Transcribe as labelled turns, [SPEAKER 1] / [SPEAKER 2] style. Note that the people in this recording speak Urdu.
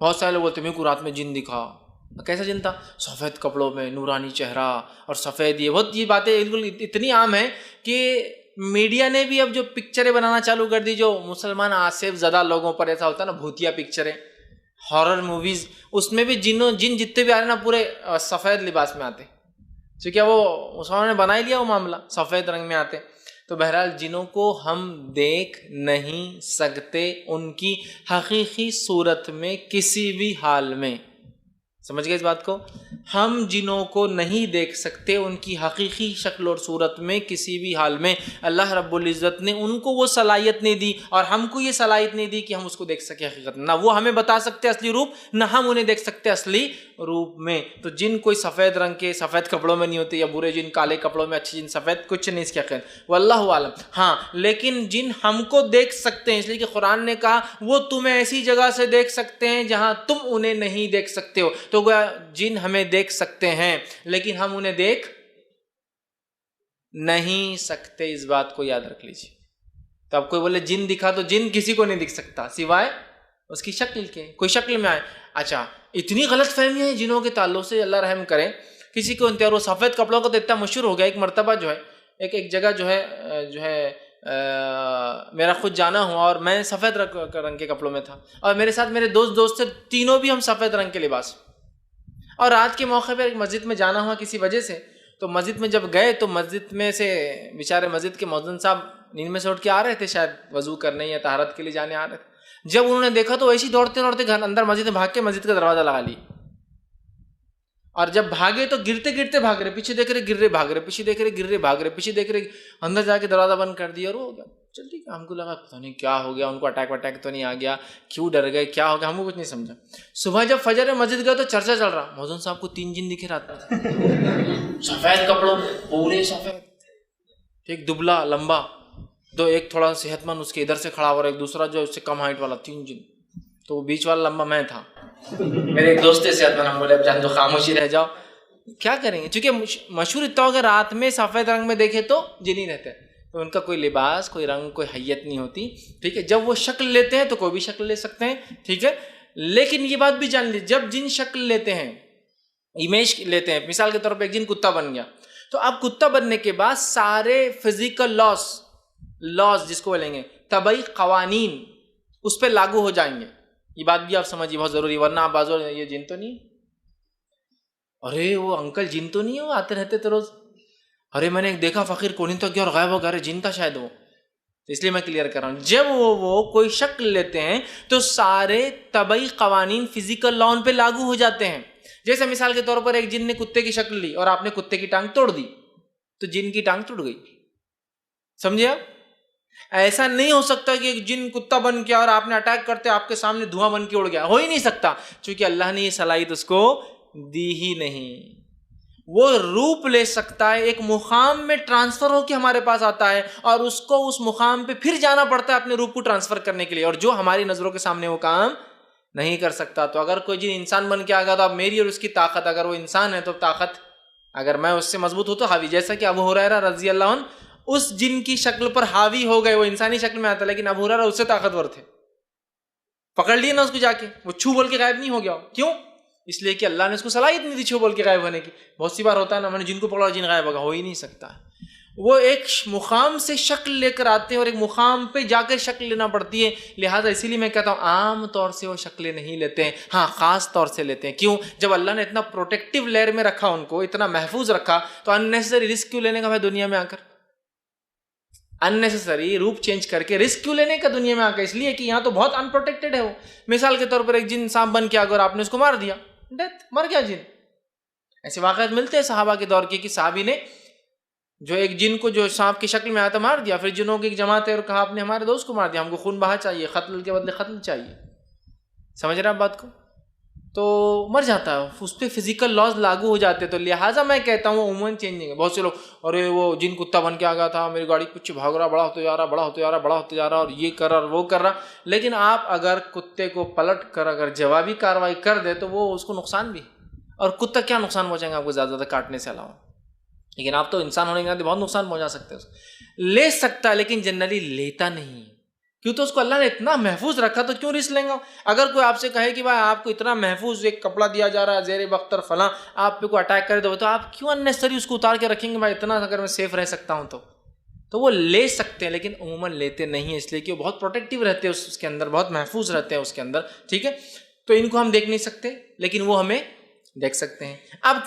[SPEAKER 1] بہت سارے لوگ بولتے ہیں میرے کو رات میں جن دکھا. کیسا جن تھا؟ سفید کپڑوں میں، نورانی چہرہ اور سفید. یہ باتیں بالکل اتنی عام ہیں کہ میڈیا نے بھی اب جو پکچریں بنانا چالو کر دی، جو مسلمان آصف زدہ لوگوں پر ایسا ہوتا ہے نا، بھوتیا پکچریں، ہارر موویز، اس میں بھی جن جتنے بھی آ رہے نا پورے سفید لباس میں آتے، کیونکہ وہ مسلمانوں نے بنا ہی لیا وہ معاملہ، سفید رنگ میں آتے. تو بہرحال جنوں کو ہم دیکھ نہیں سکتے ان کی حقیقی صورت میں کسی بھی حال میں. سمجھ گئے اس بات کو؟ ہم جنوں کو نہیں دیکھ سکتے ان کی حقیقی شکل اور صورت میں کسی بھی حال میں. اللہ رب العزت نے ان کو وہ صلاحیت نہیں دی اور ہم کو یہ صلاحیت نہیں دی کہ ہم اس کو دیکھ سکیں حقیقت. نہ وہ ہمیں بتا سکتے اصلی روپ، نہ ہم انہیں دیکھ سکتے اصلی روپ میں. تو جن کوئی سفید رنگ کے سفید کپڑوں میں نہیں ہوتے، یا برے جن کالے کپڑوں میں، اچھے جن سفید، کچھ نہیں اس کے خیر، واللہ عالم. ہاں لیکن جن ہم کو دیکھ سکتے ہیں، اس لیے کہ قرآن نے کہا وہ تمہیں ایسی جگہ سے دیکھ سکتے ہیں جہاں تم انہیں نہیں دیکھ سکتے ہو. تو گویا جن ہمیں دیکھ سکتے ہیں لیکن ہم انہیں دیکھ نہیں سکتے. اس بات کو یاد رکھ لیجیے. تو اب کوئی بولے جن دکھا، تو جن کسی کو نہیں دکھ سکتا سوائے اس کی شکل کے، کوئی شکل میں آئے. اچھا اتنی غلط فہمیاں ہیں جنوں کے تعلق سے، اللہ رحم کرے. کسی کو انتہار وہ سفید کپڑوں کو تو اتنا مشہور ہو گیا، ایک مرتبہ جو ہے ایک جگہ جو ہے میرا خود جانا ہوا، اور میں سفید رنگ کے کپڑوں میں تھا، اور میرے ساتھ میرے دوست تھے، تینوں بھی ہم سفید رنگ کے لباس. اور رات کے موقع پہ ایک مسجد میں جانا ہوا کسی وجہ سے. تو مسجد میں جب گئے تو مسجد میں سے بیچارے مسجد کے مؤذن صاحب نیند میں سے اٹھ کے آ رہے تھے، شاید وضو کرنے یا طہارت کے لیے جانے آ رہے تھے. جب انہوں نے دیکھا تو ایسے دوڑتے گھر اندر مسجد میں بھاگ کے مسجد کا دروازہ لگا لی. اور جب بھاگے تو گرتے بھاگ رہے، پیچھے دیکھ رہے، گر رہے، بھاگ رہے، پیچھے دیکھ رہے، گر رہے، بھاگ رہے، پیچھے دیکھ رہے. اندر جا کے دروازہ بند کر دیا اور ہو گیا. چل ٹھیک ہے. ہم کو لگا پتہ نہیں کیا ہو گیا، ان کو اٹیک تو نہیں آ گیا، کیوں ڈر گئے، کیا ہو گیا، ہم کو کچھ نہیں سمجھا. صبح جب فجر میں مسجد گئے تو چرچا چل رہا، مؤذن صاحب کو 3 جن دکھے رات میں سفید کپڑوں میں، پورے سفید. ایک دبلا لمبا، ایک تھوڑا صحت مند اس کے ادھر سے کھڑا ہوا، ایک دوسرا جو اس سے کم ہائٹ والا، 3 جن. تو بیچ والا لمبا میں تھا. میرے ایک دوست صحت مند، ہم بولے اب جان دو، خاموشی رہ جاؤ، کیا کریں گے. چونکہ مشہور اتنا ہو کہ رات میں سفید رنگ میں دیکھے تو جن ہی رہتے ہیں، تو ان کا کوئی لباس، کوئی رنگ، کوئی حیت نہیں ہوتی. ٹھیک ہے. جب وہ شکل لیتے ہیں تو کوئی بھی شکل لے سکتے ہیں. ٹھیک ہے. لیکن یہ بات بھی جان لیجیے، جب جن شکل لیتے ہیں، امیج لیتے ہیں، مثال کے طور پہ ایک جن کتا بن گیا، تو اب کتا بننے کے بعد سارے فزیکل لاز جس کو بولیں گے، طبعی قوانین اس پہ لاگو ہو جائیں گے. یہ بات بھی آپ سمجھیے، بہت ضروری. ورنہ آپ بازو یہ جن تو نہیں، ارے وہ انکل جن تو نہیں ہے، وہ آتے رہتے تو روز، ارے میں نے ایک دیکھا فقیر کونی تو گیا اور غائب ہو گیا، ارے جن تھا شاید وہ. اس لیے میں کلیئر کر رہا ہوں، جب وہ کوئی شکل لیتے ہیں تو سارے طبعی قوانین فزیکل لا ان پہ لاگو ہو جاتے ہیں. جیسے مثال کے طور پر ایک جن نے کتے کی شکل لی اور آپ نے کتے کی ٹانگ توڑ دی، تو جن کی ٹانگ ٹوٹ گئی. سمجھے آپ؟ ایسا نہیں ہو سکتا کہ ایک جن کتا بن گیا اور آپ نے اٹیک کرتے آپ کے سامنے دھواں بن کے اڑ گیا، ہو ہی نہیں سکتا، چونکہ اللہ نے یہ صلاحیت اس کو دی ہی نہیں. وہ روپ لے سکتا ہے، ایک مقام میں ٹرانسفر ہو کے ہمارے پاس آتا ہے، اور اس کو اس مقام پہ پھر جانا پڑتا ہے اپنے روپ کو ٹرانسفر کرنے کے لیے، اور جو ہماری نظروں کے سامنے وہ کام نہیں کر سکتا. تو اگر کوئی جن انسان بن کے آ گیا تو اب میری اور اس کی طاقت، اگر وہ انسان ہے تو طاقت، اگر میں اس سے مضبوط ہوں تو حاوی. جیسا کہ ابو ہریرہ رضی اللہ عنہ اس جن کی شکل پر حاوی ہو گئے، وہ انسانی شکل میں آتا، لیکن ابو ہریرہ اس سے طاقتور تھے، پکڑ لیے نا اس کو جا کے، وہ چھو بول کے غائب نہیں ہو گیا. کیوں؟ اس لیے کہ اللہ نے اس کو صلاحیت نہیں دی چھو بول کے غائب ہونے کی. بہت سی بار ہوتا ہے نا، میں نے جن کو پکڑا جن غائب ہوگا، ہو ہی نہیں سکتا. وہ ایک مقام سے شکل لے کر آتے ہیں اور ایک مقام پہ جا کر شکل لینا پڑتی ہے. لہٰذا اسی لیے میں کہتا ہوں عام طور سے وہ شکلیں نہیں لیتے ہیں، ہاں خاص طور سے لیتے ہیں. کیوں؟ جب اللہ نے اتنا پروٹیکٹیو لیئر میں رکھا، ان کو اتنا محفوظ رکھا، تو اننیسری رسک کیوں لینے کا بھائی دنیا میں آ کر؟ اننیسری روپ چینج کر کے رسک کیوں لینے کا دنیا میں آ کر؟ اس لیے کہ یہاں تو بہت انپروٹیکٹڈ ہے وہ. مثال کے طور پر ایک جن سانپ بن کے اگر آپ نے اس کو مار دیا، ڈیتھ، مر گیا جن. ایسے واقعات ملتے ہیں صحابہ کے دور کے کہ صحابی نے جو ایک جن کو جو سانپ کی شکل میں آیا تھا مار دیا، پھر جنوں کی ایک جماعت ہے اور کہا آپ نے ہمارے دوست کو مار دیا، ہم کو خون بہا چاہیے، قتل کے بدلے قتل چاہیے. سمجھ رہے آپ بات کو؟ تو مر جاتا ہے، اس پہ فزیکل لاز لاگو ہو جاتے. تو لہٰذا میں کہتا ہوں عموماً چینجنگ ہے. بہت سے لوگ ارے وہ جن کتا بن کے آ گیا تھا، میری گاڑی پیچھے بھاگ رہا، بڑا ہوتے جا رہا، بڑا ہوتے جا رہا، بڑا ہوتے جا رہا، اور یہ کر رہا اور وہ کر رہا. لیکن آپ اگر کتے کو پلٹ کر اگر جوابی کارروائی کر دے تو وہ اس کو نقصان بھی، اور کتا کیا نقصان پہنچائیں گے آپ کو زیادہ کاٹنے سے علاوہ. لیکن آپ تو انسان ہونے کے ناطے بہت نقصان پہنچا سکتے ہیں. لے سکتا ہے لیکن جنرلی لیتا نہیں، کیوں تو اس کو اللہ نے اتنا محفوظ رکھا تو کیوں رسک لیں گا. اگر کوئی آپ سے کہے کہ بھائی آپ کو اتنا محفوظ ایک کپڑا دیا جا رہا ہے زیر بختر فلاں, آپ پہ کوئی اٹیک کر دے تو آپ کیوں اننیسری اس کو اتار کے رکھیں گے؟ بھائی اتنا اگر میں سیف رہ سکتا ہوں تو وہ لے سکتے ہیں, لیکن عموماً لیتے نہیں ہیں, اس لیے کہ وہ بہت پروٹیکٹیو رہتے ہیں اس کے اندر, بہت محفوظ رہتے ہیں اس کے اندر. ٹھیک ہے, تو ان کو ہم دیکھ نہیں سکتے لیکن وہ ہمیں دیکھ سکتے ہیں. اب